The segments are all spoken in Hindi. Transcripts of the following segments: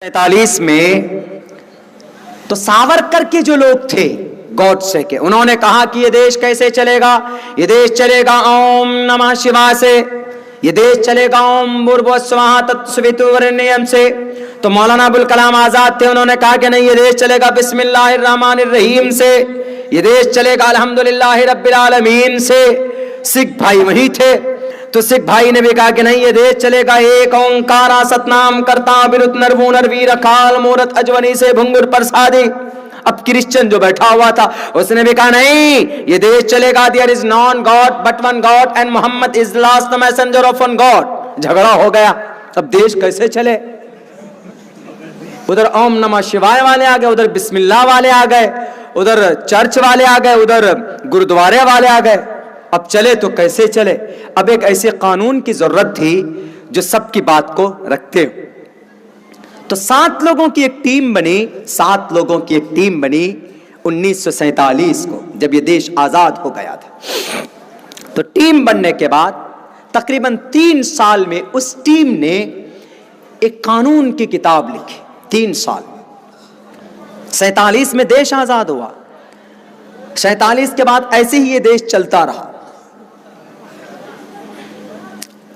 47 में तो सावरकर के जो लोग थे गॉडसे के, उन्होंने कहा कि ये देश कैसे चलेगा, ये देश चलेगा ओम नमः शिवाय से, ये देश चलेगा ओम भूर्भुवस्सुवः तत्सवितुर्वरेण्यम से। तो मौलाना अबुल कलाम आजाद थे, उन्होंने कहा कि नहीं, ये देश चलेगा बिस्मिल्लाहिर्रहमानिर्रहीम से, ये देश चलेगा अल्हम्दुलिल्लाहि रब्बिल आलमीन से। सिख भाई वही थे, तो सिख भाई ने भी कहा कि नहीं, ये देश चलेगा एक ओंकारा सतनाम करता बिरुत नरवू नरवीर काल मूरत अजवनी से भुंगुर प्रसादी। अब क्रिश्चियन जो बैठा हुआ था उसने भी कहा नहीं, ये देश चलेगा there is non God but one God and Mohammed is last messenger of one God. झगड़ा हो गया। अब देश कैसे चले? उधर ओम नमः शिवाय वाले आ गए, उधर बिस्मिल्लाह वाले आ गए, उधर चर्च वाले आ गए, उधर गुरुद्वारे वाले आ गए। अब चले तो कैसे चले? अब एक ऐसे कानून की जरूरत थी जो सबकी बात को रखते हो। तो 7 लोगों की एक टीम बनी, 7 लोगों की एक टीम बनी 1947 को, जब ये देश आजाद हो गया था। तो टीम बनने के बाद तकरीबन 3 साल में उस टीम ने एक कानून की किताब लिखी। 3 साल 47 में देश आजाद हुआ, 47 के बाद ऐसे ही ये देश चलता रहा।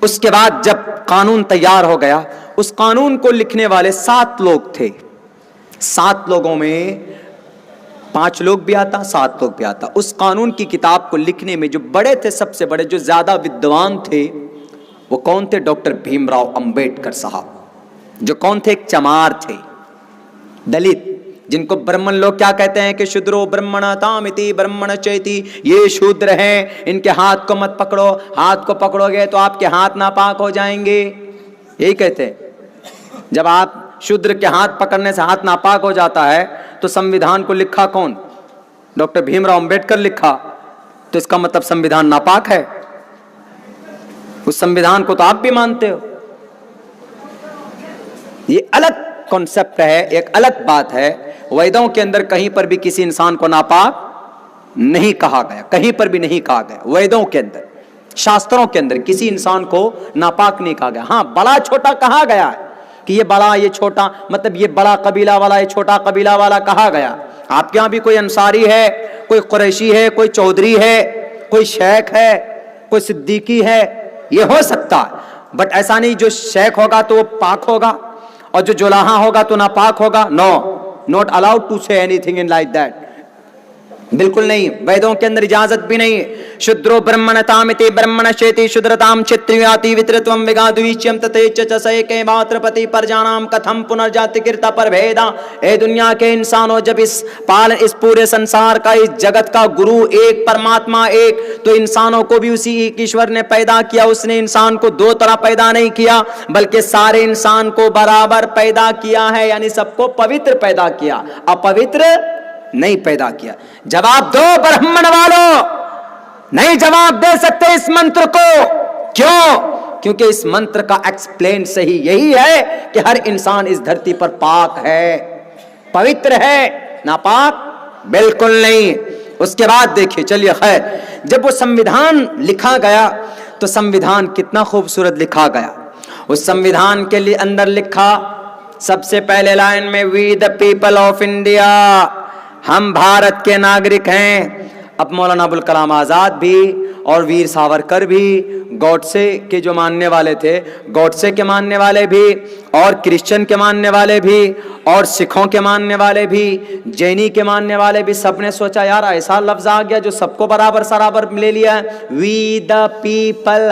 उसके बाद जब कानून तैयार हो गया, उस कानून को लिखने वाले 7 लोग थे। 7 लोगों में 5 लोग भी आता, 7 लोग भी आता। उस कानून की किताब को लिखने में जो बड़े थे, सबसे बड़े, जो ज्यादा विद्वान थे, वो कौन थे? डॉक्टर भीमराव अंबेडकर साहब। जो कौन थे? एक चमार थे, दलित, जिनको ब्राह्मण लोग क्या कहते हैं कि शूद्रो ब्रह्मणतामिति ब्रह्मण चेति, ये शूद्र हैं, इनके हाथ को मत पकड़ो, हाथ को पकड़ोगे तो आपके हाथ नापाक हो जाएंगे, यही कहते हैं। जब आप शूद्र के हाथ पकड़ने से हाथ नापाक हो जाता है, तो संविधान को लिखा कौन? डॉक्टर भीमराव अंबेडकर लिखा। तो इसका मतलब संविधान नापाक है। उस संविधान को तो आप भी मानते हो। ये अलग कॉन्सेप्ट है, एक अलग बात है। वेदों के अंदर कहीं पर भी किसी इंसान को नापाक नहीं कहा गया, कहीं पर भी नहीं कहा गया। वेदों के अंदर, शास्त्रों के अंदर किसी इंसान को नापाक नहीं कहा गया। हाँ, बड़ा छोटा कहा गया है कि ये बड़ा, ये छोटा, मतलब ये बड़ा कबीला वाला, ये छोटा कबीला वाला कहा गया। आपके यहां भी कोई अंसारी है, कोई कुरैशी है, कोई चौधरी है, कोई शेख है, कोई सिद्दीकी है, ये हो सकता है। बट ऐसा नहीं जो शेख होगा तो वो पाक होगा और जो जुलाहा होगा तो नापाक होगा। No, not allowed to say anything in like that. बिल्कुल नहीं, वेदों के अंदर इजाजत भी नहीं है। शूद्रो ब्रह्मणतामिति ब्रह्मणश्चेति शूद्रताम चित्रियाति वितृत्वं विगाद्विच्यं ततेच च सैके मात्रपति परजानाम कथम पुनर्जाति कृता परभेदा। ए दुनिया के इंसानों, जब इस पूरे संसार का, इस जगत का गुरु एक, परमात्मा एक, तो इंसानों को भी उसी एक ईश्वर ने पैदा किया। उसने इंसान को 2 तरह पैदा नहीं किया, बल्कि सारे इंसान को बराबर पैदा किया है, यानी सबको पवित्र पैदा किया, अपवित्र नहीं पैदा किया। जवाब दो ब्राह्मण वालों, नहीं जवाब दे सकते इस मंत्र को। क्यों? क्योंकि इस मंत्र का एक्सप्लेन सही यही है कि हर इंसान इस धरती पर पाक है, पवित्र है, नापाक बिल्कुल नहीं। उसके बाद देखिए, चलिए खैर, जब वो संविधान लिखा गया तो संविधान कितना खूबसूरत लिखा गया। उस संविधान के लिए अंदर लिखा सबसे पहले लाइन में, we the people of India, हम भारत के नागरिक हैं। अब मौलाना अबुल कलाम आजाद भी और वीर सावरकर भी, गॉडसे के जो मानने वाले थे, गॉडसे के मानने वाले भी, और क्रिश्चियन के मानने वाले भी, और सिखों के मानने वाले भी, जैनी के मानने वाले भी, सबने सोचा यार ऐसा लफ्ज आ गया जो सबको बराबर सराबर ले लिया। वी द पीपल,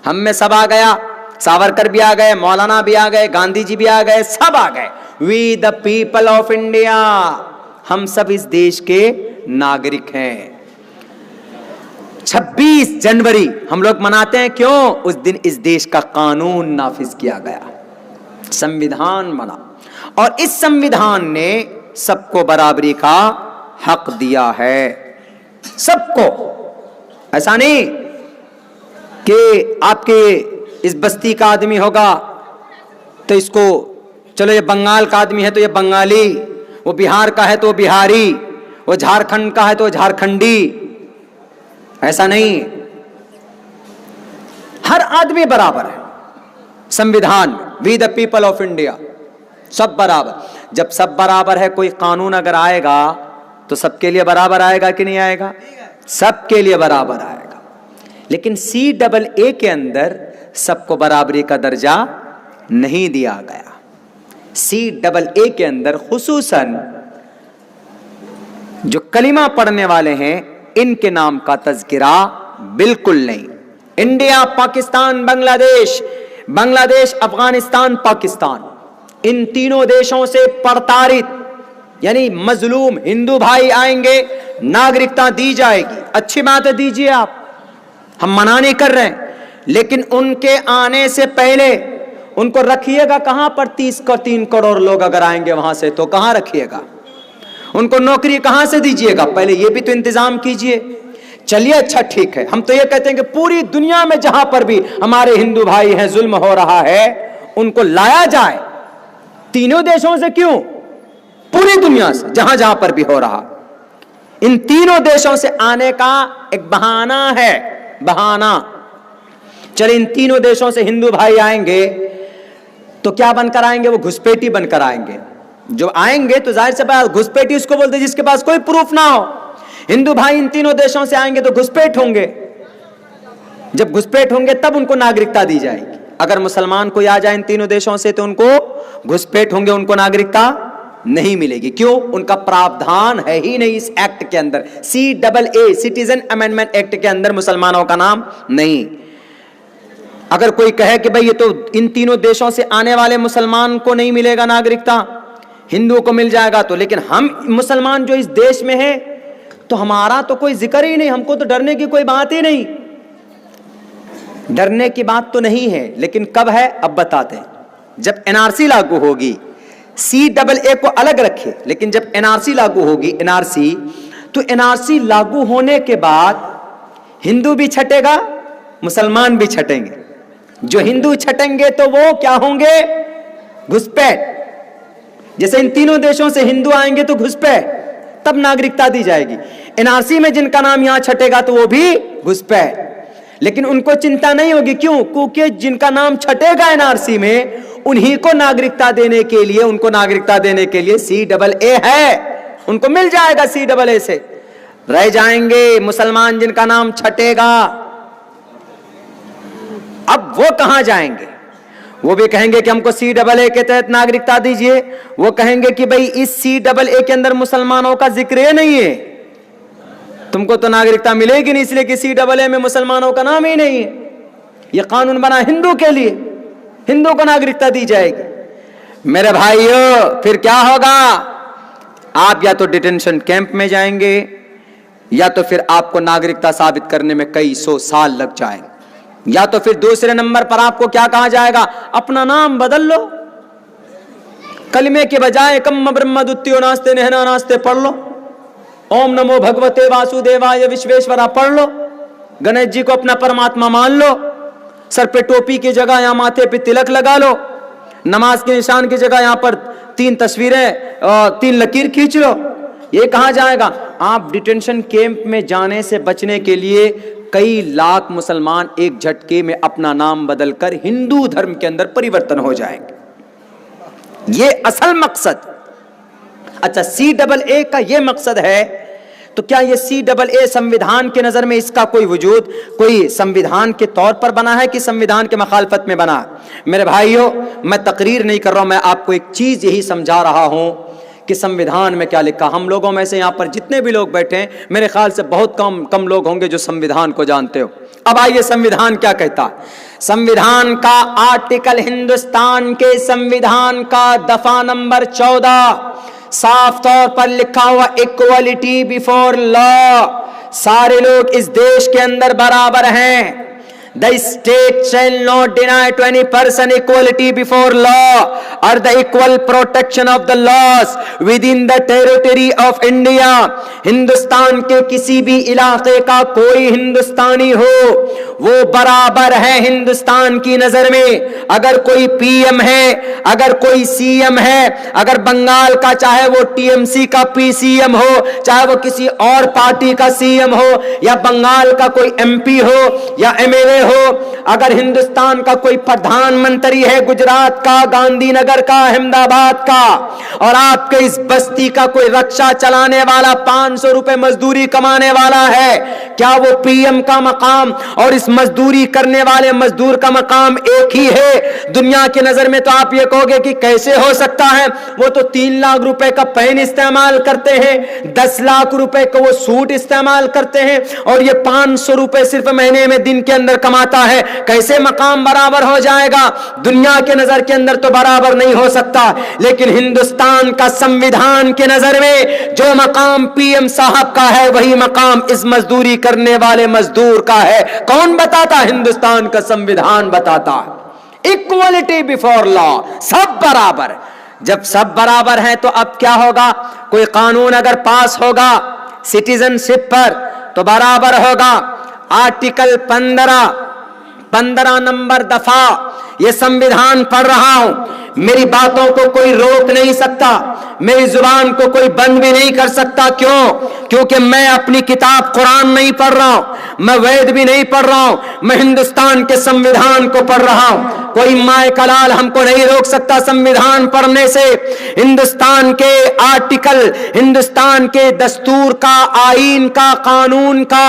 हम में सब आ गया। सावरकर भी आ गए, मौलाना भी आ गए, गांधी जी भी आ गए, सब आ गए। We the people of India, हम सब इस देश के नागरिक हैं। 26 जनवरी हम लोग मनाते हैं, क्यों? उस दिन इस देश का कानून नाफिज किया गया, संविधान बना, और इस संविधान ने सबको बराबरी का हक दिया है, सबको। ऐसा नहीं कि आपके इस बस्ती का आदमी होगा तो इसको, चलो ये बंगाल का आदमी है तो ये बंगाली, वो बिहार का है तो बिहारी, वो झारखंड का है तो झारखंडी, ऐसा नहीं। हर आदमी बराबर है संविधान, we the people of India. सब बराबर। जब सब बराबर है, कोई कानून अगर आएगा तो सबके लिए बराबर आएगा कि नहीं आएगा? सबके लिए बराबर आएगा। लेकिन CAA के अंदर सबको बराबरी का दर्जा नहीं दिया गया। CAA के अंदर खुसूसन जो कलिमा पढ़ने वाले हैं इनके नाम का तज़किरा बिल्कुल नहीं। इंडिया, पाकिस्तान, बांग्लादेश, बांग्लादेश, अफगानिस्तान, पाकिस्तान, इन तीनों देशों से प्रताड़ित यानी मजलूम हिंदू भाई आएंगे, नागरिकता दी जाएगी। अच्छी बात है, दीजिए आप, हम मना नहीं कर रहे हैं, लेकिन उनके आने से पहले उनको रखिएगा कहां पर? 3 करोड़ लोग अगर आएंगे वहां से तो कहां रखिएगा? उनको नौकरी कहां से दीजिएगा? पहले ये भी तो इंतजाम कीजिए। चलिए अच्छा ठीक है, हम तो ये कहते हैं कि पूरी दुनिया में जहां पर भी हमारे हिंदू भाई हैं, जुल्म हो रहा है, उनको लाया जाए। तीनों देशों से क्यों? पूरी दुनिया से, जहां जहां पर भी हो रहा। इन तीनों देशों से आने का एक बहाना है, बहाना। चलिए इन तीनों देशों से हिंदू भाई आएंगे तो क्या बनकर आएंगे? वो घुसपैठी बनकर आएंगे। जो आएंगे तो जाहिर से बात, घुसपैठी उसको बोलते जिसके पास कोई प्रूफ ना हो। हिंदू भाई इन तीनों देशों से आएंगे तो घुसपैठ होंगे। जब घुसपैठ होंगे तब उनको नागरिकता दी जाएगी। अगर मुसलमान कोई आ जाए इन तीनों देशों से तो उनको घुसपैठ होंगे, उनको नागरिकता नहीं मिलेगी। क्यों? उनका प्रावधान है ही नहीं इस एक्ट के अंदर। CAA, सिटीजन अमेंडमेंट एक्ट के अंदर मुसलमानों का नाम नहीं। अगर कोई कहे कि भाई ये तो इन तीनों देशों से आने वाले मुसलमान को नहीं मिलेगा नागरिकता, हिंदुओं को मिल जाएगा, तो लेकिन हम मुसलमान जो इस देश में हैं तो हमारा तो कोई जिक्र ही नहीं, हमको तो डरने की कोई बात ही नहीं। डरने की बात तो नहीं है, लेकिन कब है अब बताते हैं। जब NRC लागू होगी, CAA को अलग रखे, लेकिन जब NRC लागू होगी, NRC, तो NRC लागू होने के बाद हिंदू भी छटेगा, मुसलमान भी छटेंगे। जो हिंदू छटेंगे तो वो क्या होंगे? घुसपैठ। जैसे इन तीनों देशों से हिंदू आएंगे तो घुसपैठ, तब नागरिकता दी जाएगी। NRC में जिनका नाम यहां छटेगा तो वो भी घुसपैठ। लेकिन उनको चिंता नहीं होगी। क्यों? क्योंकि जिनका नाम छटेगा NRC में उन्हीं को नागरिकता देने के लिए, उनको नागरिकता देने के लिए CAA है, उनको मिल जाएगा। CAA से रह जाएंगे मुसलमान जिनका नाम छटेगा। अब वो कहां जाएंगे? वो भी कहेंगे कि हमको CAA के तहत नागरिकता दीजिए। वो कहेंगे कि भाई इस CAA के अंदर मुसलमानों का जिक्र नहीं है, तुमको तो नागरिकता मिलेगी नहीं, इसलिए कि CAA में मुसलमानों का नाम ही नहीं है। यह कानून बना हिंदू के लिए, हिंदू को नागरिकता दी जाएगी। मेरे भाइयों, फिर क्या होगा? आप या तो डिटेंशन कैंप में जाएंगे, या तो फिर आपको नागरिकता साबित करने में कई 100 साल लग जाएंगे, या तो फिर दूसरे नंबर पर आपको क्या कहा जाएगा? अपना नाम बदल लो, कलमे के बजाय कम्म ब्रह्म द्वितीयो नास्ते नहना नास्ते पढ़ लो, ओम नमो भगवते वासुदेवाय विश्वेश्वरा पढ़ लो, गणेश जी को अपना परमात्मा मान लो, सर पे टोपी की जगह यहां माथे पे तिलक लगा लो, नमाज के निशान की जगह यहां पर 3 तस्वीरें और 3 लकीर खींच लो। ये कहां जाएगा? आप डिटेंशन कैंप में जाने से बचने के लिए कई लाख मुसलमान एक झटके में अपना नाम बदलकर हिंदू धर्म के अंदर परिवर्तन हो जाएंगे। ये असल मकसद। अच्छा, CAA का ये मकसद है, तो क्या ये CAA संविधान के नजर में इसका कोई वजूद, कोई संविधान के तौर पर बना है कि संविधान के मुखालफत में बना? मेरे भाइयों, मैं तकरीर नहीं कर रहा हूं, मैं आपको एक चीज यही समझा रहा हूं कि संविधान में क्या लिखा। हम लोगों में से यहां पर जितने भी लोग बैठे हैं, मेरे ख्याल से बहुत कम लोग होंगे जो संविधान को जानते हो। अब आइए संविधान क्या कहता है। संविधान का आर्टिकल, हिंदुस्तान के संविधान का दफा नंबर 14 साफ तौर पर लिखा हुआ इक्वलिटी बिफोर लॉ, सारे लोग इस देश के अंदर बराबर हैं। The state shall not deny to any person equality before law or the equal protection of the laws within the territory of India. Hindustan के किसी भी इलाके का कोई हिंदुस्तानी हो, वो बराबर है हिंदुस्तान की नजर में। अगर कोई पीएम है, अगर कोई सीएम है, अगर बंगाल का चाहे वो टीएमसी का पीसीएम हो, चाहे वो किसी और पार्टी का सीएम हो, या बंगाल का कोई एमपी हो या एमएलए हो, अगर हिंदुस्तान का कोई प्रधानमंत्री है, गुजरात का, गांधीनगर का, अहमदाबाद का, और आपके इस बस्ती का कोई रक्षा चलाने वाला 500 रुपए मजदूरी कमाने वाला है, क्या वो पीएम का मकाम और इस मजदूरी करने वाले मजदूर का मकाम एक ही है? दुनिया की नजर में तो आप ये कहोगे कि कैसे हो सकता है, वो तो 3 लाख रुपए का पेन इस्तेमाल करते हैं, 10 लाख रुपए का वो सूट इस्तेमाल करते हैं, और ये 500 रुपए सिर्फ महीने में दिन के अंदर कमाता है। कैसे मकाम बराबर हो जाएगा? दुनिया के नजर के अंदर तो बराबर नहीं हो सकता, लेकिन हिंदुस्तान का संविधान के नजर में जो मकाम पीएम साहब का है, वही मकाम इस मजदूरी करने वाले मजदूर का है। कौन बताता? हिंदुस्तान का संविधान बताता है। इक्वलिटी बिफोर लॉ, सब बराबर। जब सब बराबर हैं तो अब क्या होगा? कोई कानून अगर पास होगा सिटीजनशिप पर तो बराबर होगा। आर्टिकल 15 नंबर दफा ये संविधान पढ़ रहा हूं, मेरी बातों को कोई रोक नहीं सकता, मेरी जुबान को कोई बंद भी नहीं कर सकता। क्यों? क्योंकि मैं अपनी किताब कुरान नहीं पढ़ रहा हूं, मैं वेद भी नहीं पढ़ रहा हूं, मैं हिंदुस्तान के संविधान को पढ़ रहा हूं। कोई माए कलाल हमको नहीं रोक सकता संविधान पढ़ने से। हिंदुस्तान के आर्टिकल, हिंदुस्तान के दस्तूर का, आईन का, कानून का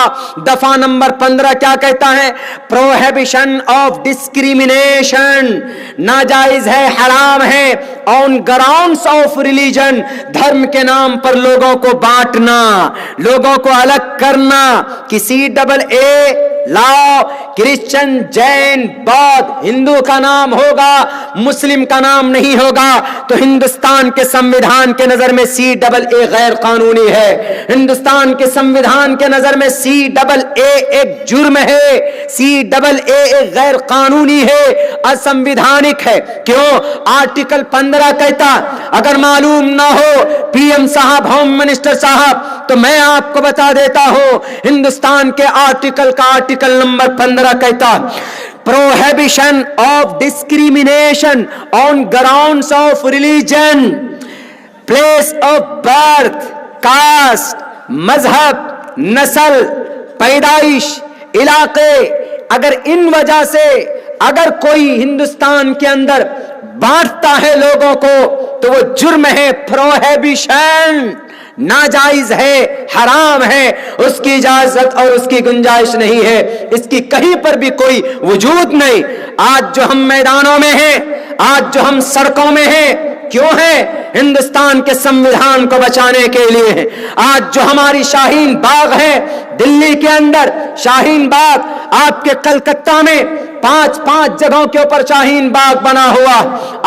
दफा नंबर 15 क्या कहता है? प्रोहिबिशन ऑफ डिस्क्रिमिनेशन, नाजायज है, हराम है, ऑन ग्राउंड्स ऑफ रिलीजन, धर्म के नाम पर लोगों को बांटना, लोगों को अलग करना। किसी डबल ए लाओ, क्रिश्चियन, जैन, बौद्ध, हिंदू का नाम होगा, मुस्लिम का नाम नहीं होगा, तो हिंदुस्तान के संविधान के नजर में CAA गैर कानूनी है। हिंदुस्तान के संविधान के नजर में CAA एक जुर्म है, CAA एक गैर कानूनी है, असंविधानिक है। क्यों? आर्टिकल 15 कहता, अगर मालूम ना हो पीएम साहब, होम मिनिस्टर साहब, तो मैं आपको बता देता हूं, हिंदुस्तान के आर्टिकल का आर्टिकल नंबर 15 कहता, prohibition of discrimination on grounds of religion, place of birth, caste, मजहब, नस्ल, पैदाइश, इलाके, अगर इन वजह से अगर कोई हिंदुस्तान के अंदर बांटता है लोगों को तो वो जुर्म है, प्रोहिबिशन, नाजायज है, हराम है, उसकी इजाजत और उसकी गुंजाइश नहीं है, इसकी कहीं पर भी कोई वजूद नहीं। आज जो हम मैदानों में हैं, आज जो हम सड़कों में हैं, क्यों है? हिंदुस्तान के संविधान को बचाने के लिए है। आज जो हमारी शाहीन बाग है दिल्ली के अंदर, शाहीन बाग, आपके कलकत्ता में 5-5 जगहों के ऊपर शाहीन बाग बना हुआ,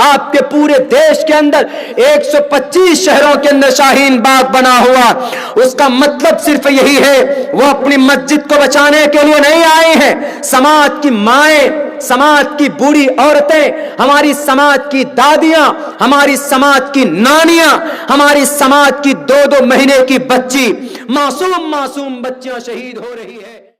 आपके पूरे देश के अंदर 125 शहरों के अंदर शाहीन बाग बना हुआ। उसका मतलब सिर्फ यही है, वो अपनी मस्जिद को बचाने के लिए नहीं आए हैं। समाज की माएं, समाज की बूढ़ी औरतें, हमारी समाज की दादियां, हमारी समाज की नानियां, हमारी समाज की 2-2 महीने की बच्ची, मासूम बच्चियां शहीद हो रही है।